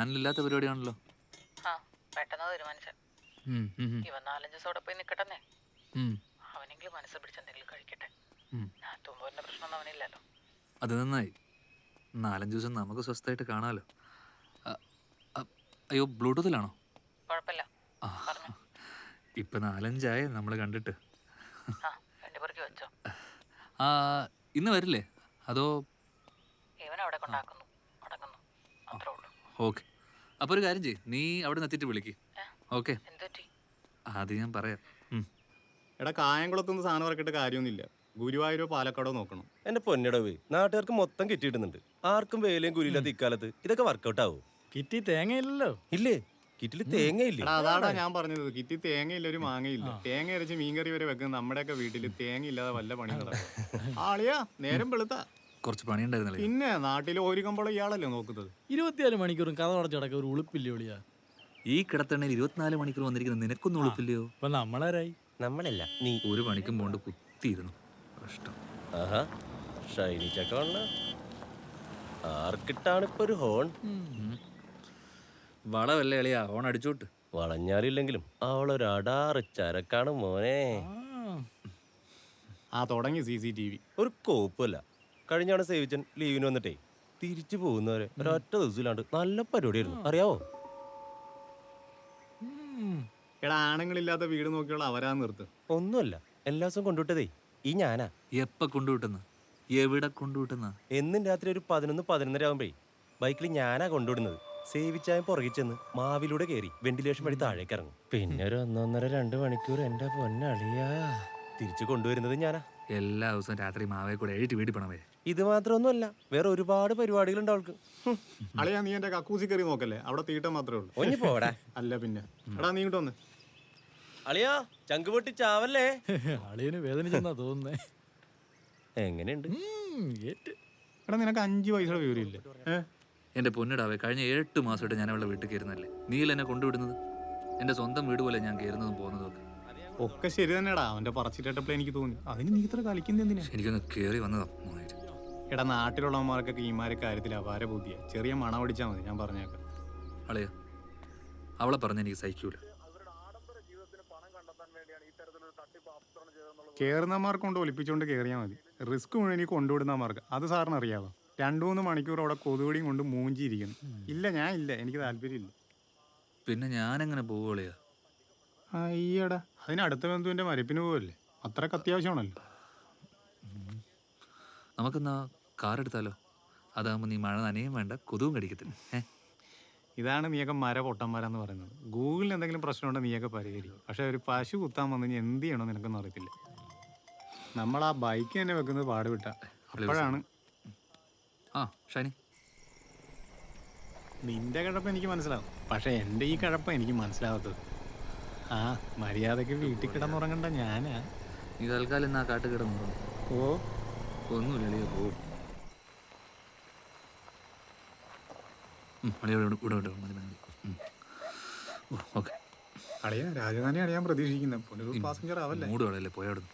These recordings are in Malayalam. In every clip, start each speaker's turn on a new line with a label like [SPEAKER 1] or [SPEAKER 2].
[SPEAKER 1] പ്ലാനിലില്ലാത്ത പരിപാടിയാണല്ലോ.
[SPEAKER 2] ആ പെട്ടെന്ന് തീരുമാനിച്ച ഇവൻ 4-5 ദിവസം അവിടെ പോയി നിക്കട്ടെന്നേ. അവനെങ്കിലും മനസ്സിൽ പിടിച്ചെന്തെങ്കിലും കഴിക്കട്ടെ. ഞാൻ തുമ്പോന്റെ പ്രശ്നമൊന്നും അവനില്ലല്ലോ.
[SPEAKER 1] അത് നന്നായി. 4-5 ദിവസം നമുക്ക് സ്വസ്ഥമായിട്ട് കാണാമല്ലോ. അയ്യോ, ബ്ലൂടൂത്തിലാണോ?
[SPEAKER 2] കുഴപ്പമില്ല,
[SPEAKER 1] ഇപ്പൊ 4-5 ആയേ നമ്മൾ കണ്ടിട്ട്.
[SPEAKER 2] വെച്ചോ.
[SPEAKER 1] ആ, ഇന്ന് വരില്ലേ അതോ?
[SPEAKER 2] ഇവനവിടെ കൊണ്ടാക്കുന്നു അടങ്ങുന്നു, അത്രേ ഉള്ളൂ.
[SPEAKER 1] ഓക്കെ, അപ്പോൾ ഒരു കാര്യം ചെയ്യ്, നീ അവിടെ നിന്ന് എത്തിയിട്ട് വിളിക്ക്. ഓക്കെ, അത് ഞാൻ പറയാം.
[SPEAKER 3] എടാ, കായംകുളത്തുനിന്ന് സാധനം ഇറക്കിയിട്ട് കാര്യമൊന്നുമില്ല. ഗുരുവായൂരോ പാലക്കാടോ നോക്കണം.
[SPEAKER 4] എന്റെ പൊന്നിടവേ, നാട്ടുകാർക്ക് മൊത്തം കിട്ടിയിടുന്നുണ്ട്. ആർക്കും വേലയും കുരിയില്ലാത്ത ഇക്കാലത്ത് ഇതൊക്കെ വർക്കൗട്ട് ആവോ?
[SPEAKER 5] കിറ്റി തേങ്ങയില്ലല്ലോ.
[SPEAKER 4] ഇല്ലേ, കിറ്റില് തേങ്ങയില്ലേ?
[SPEAKER 3] അതാടാ ഞാൻ പറഞ്ഞത്, കിറ്റി തേങ്ങയില്ല, ഒരു മാങ്ങയില്ല. തേങ്ങ അരച്ച് മീൻകറി വരെ വെക്കുന്ന നമ്മുടെയൊക്കെ വീട്ടിൽ തേങ്ങ ഇല്ലാതെ വല്ല പണി നടക്കും. ആളിയാ നേരം വെളുത്ത
[SPEAKER 1] കുറച്ച് പണിയുണ്ടായിരുന്നല്ലേ.
[SPEAKER 3] പിന്നെ നാട്ടിൽ ഒരു കമ്പോളം ഇയാളല്ലേ നോക്കുന്നത്.
[SPEAKER 5] 24 മണിക്കൂറും കഥ അടച്ചു കിടക്ക ഒരു ഉളുപ്പില്ലേ ഒളിയാ.
[SPEAKER 1] ഈ കിടത്തണ്ണയിൽ 24 മണിക്കൂർ വന്നിരിക്കുന്ന നിനക്കൊന്നും ഉളുപ്പില്ലയോ?
[SPEAKER 5] ഇപ്പൊ നമ്മളാരായി?
[SPEAKER 4] നമ്മളല്ല, നീ.
[SPEAKER 1] ഒരു പണിക്കും പോണ്ട് കുത്തിയിരുന്നു. കഷ്ടം.
[SPEAKER 4] ആഹാ, ഷൈനി ചക്കവണ്ണ ആർക്കിട്ടാണ് ഇപ്പൊ ഒരു ഹോൺ?
[SPEAKER 1] വളവല്ലേ എളിയാ, ഹോൺ അടിച്ചോട്ട്.
[SPEAKER 4] വളഞ്ഞാലില്ലെങ്കിലും അവളൊരു അടാറ് ചരക്കാണ് മോനെ.
[SPEAKER 3] തുടങ്ങി CCTV.
[SPEAKER 4] ഒരു കോപ്പല്ല. കഴിഞ്ഞാണ് സേവിച്ചൻ ലീവിന് വന്നിട്ടേ തിരിച്ചു പോകുന്നവരെ ഒരൊറ്റ ദിവസമില്ലാണ്ട് നല്ല പരിപാടിയായിരുന്നു, അറിയാവോ?
[SPEAKER 3] എടാ, ആണുങ്ങളില്ലാത്ത വീട് നോക്കിയുള്ള അവരാ നിർത്ത്.
[SPEAKER 4] ഒന്നുമല്ല, എല്ലാ ദിവസവും കൊണ്ടുവിട്ടതേ ഈ ഞാനാ.
[SPEAKER 1] എപ്പ കൊണ്ടുവിട്ടെന്ന്? എവിടെ കൊണ്ടുവിട്ടെന്ന?
[SPEAKER 4] എന്നും രാത്രി ഒരു 11-11:30 ആകുമ്പേ ബൈക്കിൽ ഞാനാ കൊണ്ടുവിടുന്നത്. സേവിച്ചായ പുറകിൽ ചെന്ന് മാവിലൂടെ കയറി വെന്റിലേഷൻ വഴി താഴേക്ക് ഇറങ്ങും. പിന്നെ ഒരു 1-1.5-2 മണിക്കൂർ എന്റെ പൊന്നളിയാ തിരിച്ചു കൊണ്ടുവരുന്നത് ഞാനാ.
[SPEAKER 1] എല്ലാ ദിവസവും രാത്രി മാവേ കൂടെ എഴുതി വീട്ടിൽ പണവേ.
[SPEAKER 4] ഇത് മാത്രമൊന്നുമല്ല, വേറെ ഒരുപാട് പരിപാടികളുണ്ട് അവൾക്ക്.
[SPEAKER 3] അളിയാ, നീ എന്റെ കക്കൂസി കയറി നോക്കല്ലേ, അവിടെ തീട്ട മാത്രമേ ഉള്ളൂ.
[SPEAKER 4] ഒഞ്ഞു പോടാ.
[SPEAKER 3] അല്ല പിന്നെ. എടാ, നീ ഇങ്ങോട്ട് വന്ന്.
[SPEAKER 4] അളിയാ, ചങ്ക് പൊട്ടി ചാവല്ലേ.
[SPEAKER 5] അളിയന് വേദനിച്ചെന്നാ തോന്നുന്നേ.
[SPEAKER 4] എങ്ങനെയുണ്ട്?
[SPEAKER 3] എടാ, നിനക്ക് 5 പൈസയുടെ വിവരമില്ലേ?
[SPEAKER 1] എന്റെ പൊന്നിടാവേ, കഴിഞ്ഞ 8 മാസമായിട്ട് ഞാൻ അവളുടെ വീട്ടിൽ കയറുന്നല്ലേ. നീല എന്നെ കൊണ്ടുവിടുന്നത്. എന്റെ സ്വന്തം വീട് പോലെ ഞാൻ കയറുന്നതും പോകുന്നതും
[SPEAKER 3] ഒക്കെ ശരി തന്നെടാ. അവന്റെ പറച്ചിട്ടപ്പോൾ എനിക്ക് തോന്നി, അതിന് നീ ഇത്ര കളിക്കുന്ന എന്തിനാ?
[SPEAKER 1] എനിക്കൊന്ന് കയറി വന്നതാ.
[SPEAKER 3] എടാ, നാട്ടിലുള്ളവന്മാർക്കൊക്കെ ഈമാരെ കാര്യത്തിൽ അപാര ബുദ്ധിയാ. ചെറിയ മണം പിടിച്ചാൽ മതി, ഞാൻ പറഞ്ഞേക്കാം.
[SPEAKER 1] അളയാ, അവളെ പറഞ്ഞ എനിക്ക് സഹിക്കൂല.
[SPEAKER 3] കയറുന്നമാർക്ക് കൊണ്ട് ഒലിപ്പിച്ചുകൊണ്ട് കയറിയാൽ മതി. റിസ്ക് മുഴുവൻ എനിക്ക് കൊണ്ടുവിടുന്നമാർക്ക്. അത് സാറിന് അറിയാവോ? 2-3 മണിക്കൂർ അവിടെ കൊതുകുടിയും കൊണ്ട് മൂഞ്ചിയിരിക്കുന്നു. ഇല്ല, ഞാൻ ഇല്ല, എനിക്ക് താല്പര്യമില്ല.
[SPEAKER 1] പിന്നെ ഞാനെങ്ങനെ പോവുകയാ?
[SPEAKER 3] അയ്യടാ, അതിനടുത്ത ബന്ധുവിന്റെ മരിപ്പിന് പോവല്ലേ, അത്രക്ക് അത്യാവശ്യമാണല്ലോ.
[SPEAKER 1] നമുക്കെന്നാ കാർ എടുത്താലോ? അതാകുമ്പോൾ നീ മഴ നനയും വേണ്ട, കൊതുവും കടിക്കത്തില്ല.
[SPEAKER 3] ഇതാണ് നീയൊക്കെ പൊട്ടന്മാരെന്ന് പറയുന്നത്. ഗൂഗിളിന് എന്തെങ്കിലും പ്രശ്നമുണ്ടെങ്കിൽ നീയൊക്കെ പരിഹരിക്കും. പക്ഷെ ഒരു പശു കുത്താൻ വന്നു കഴിഞ്ഞാൽ എന്ത് ചെയ്യണോ നിനക്കൊന്നും അറിയത്തില്ല. നമ്മൾ ആ ബൈക്ക് തന്നെ വെക്കുന്നത് പാടുവിട്ട. അപ്പോഴാണ്
[SPEAKER 1] ഷൈനി,
[SPEAKER 3] നിന്റെ കിഴപ്പ് എനിക്ക് മനസ്സിലാവും, പക്ഷെ എൻ്റെ ഈ കിഴപ്പ് എനിക്ക് മനസ്സിലാവാത്തത്. മര്യാദക്ക് വീട്ടിൽ കിടന്നുറങ്ങണ്ട ഞാനാ.
[SPEAKER 1] നീ തൽക്കാലം എന്നാ കാട്ട് കിടന്നുറങ്ങും. ഒന്നുമില്ല എളിയ, പോവും. ഓക്കെ.
[SPEAKER 3] അളിയാ, രാജധാനി അറിയാൻ പ്രതീക്ഷിക്കുന്നത് പുനരൂർ പാസഞ്ചർ ആവല്ലേ?
[SPEAKER 1] മൂട് കളയല്ലേ, പോയാടുന്നു.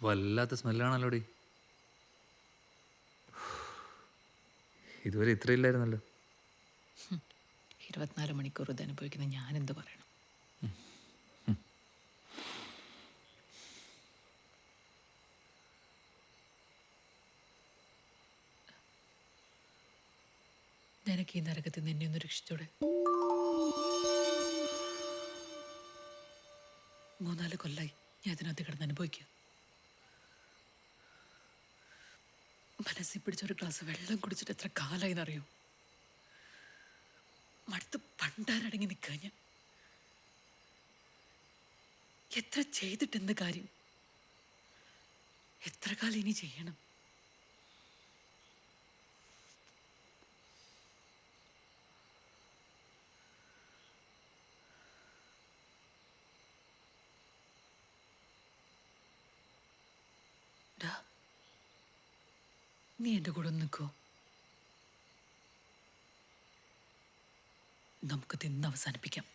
[SPEAKER 1] വല്ലാത്ത സ്മെല്ലാണല്ലോടി. ഇതുവരെ ഇത്രയില്ലായിരുന്നല്ലോ.
[SPEAKER 2] 24 മണിക്കൂർ ഇത് അനുഭവിക്കുന്ന ഞാൻ എന്ത് പറയണം? നിനക്ക് ഈ നരകത്തിൽ നിന്ന് എന്നെ ഒന്ന് രക്ഷിച്ചൂടെ? 3-4 കൊല്ലായി ഞാൻ ഇതിനകത്ത് കിടന്ന് അനുഭവിക്കുക. മനസ്സിൽ പിടിച്ചൊരു ഗ്ലാസ് വെള്ളം കുടിച്ചിട്ട് എത്ര കാലായി എന്നറിയോ? മടുത്ത് പണ്ടാരടങ്ങി നിൽക്കുക ഞാൻ. എത്ര ചെയ്തിട്ടെന്ത് കാര്യം? എത്ര കാലം ഇനി ചെയ്യണം? നീ എൻ്റെ കൂടെ ഒന്ന് നിൽക്കോ? നമുക്ക് തിന്ന് അവസാനിപ്പിക്കാം.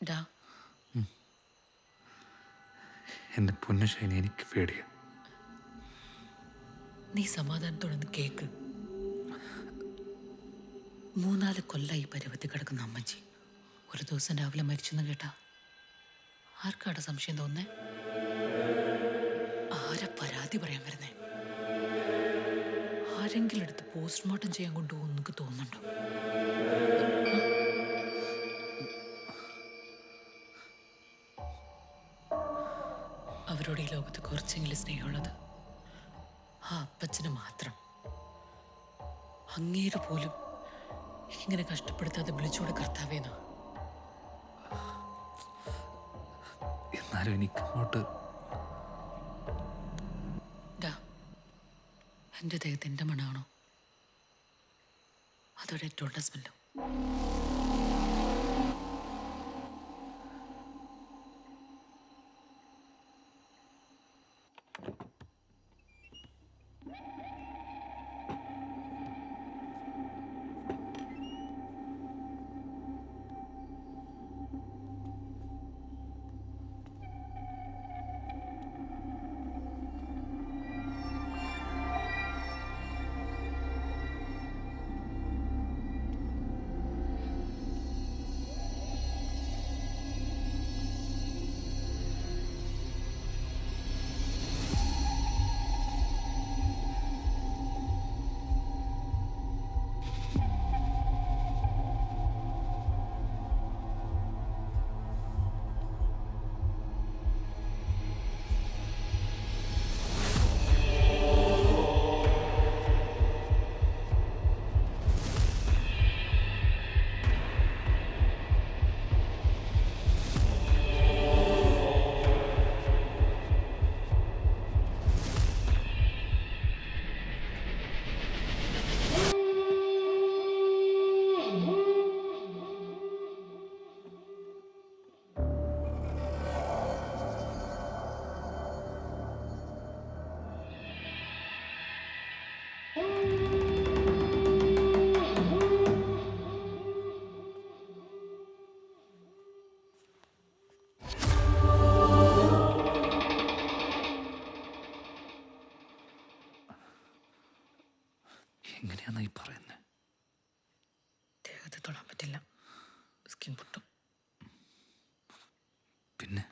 [SPEAKER 2] ഡാ,
[SPEAKER 1] എൻ്റെ പൊന്നു ഷൈനി, എനിക്ക് പേടിയാ.
[SPEAKER 2] നീ സമാധാനത്തോടെ ഒന്ന് കേക്ക്. 3-4 കൊല്ലായി പരുവത്തിൽ കിടക്കുന്ന അമ്മച്ചി ഒരു ദിവസം രാവിലെ മരിച്ചെന്ന് കേട്ടാ ആർക്കാടെ സംശയം തോന്നേ? ആരാ പരാതി പറയാൻ വരുന്നേ? ആരെങ്കിലും എടുത്ത് പോസ്റ്റ്മോർട്ടം ചെയ്യാൻ കൊണ്ടുപോകും നിനക്ക് തോന്നുന്നുണ്ടോ? അവരോട് ഈ ലോകത്ത് കുറച്ചെങ്കിലും സ്നേഹമുള്ളത് ആ അപ്പച്ചന് മാത്രം. അങ്ങേര് പോലും ഇങ്ങനെ കഷ്ടപ്പെടുത്താതെ വിളിച്ചോടെ കർത്താവേന്നാ.
[SPEAKER 1] എന്നാലും എനിക്കങ്ങോട്ട്
[SPEAKER 2] എൻ്റെ ദേഹത്ത് എൻ്റെ മണമാണോ അതോ ഡെറ്റോളുടെ സ്മെല്ലോ?
[SPEAKER 1] എങ്ങനെയാന്നാ ഈ പറയുന്നത്?
[SPEAKER 2] ദേഹത്ത് തൊടാൻ പറ്റില്ല, സ്കിൻ പൊട്ടും.
[SPEAKER 1] പിന്നെ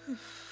[SPEAKER 2] ഉഫ്.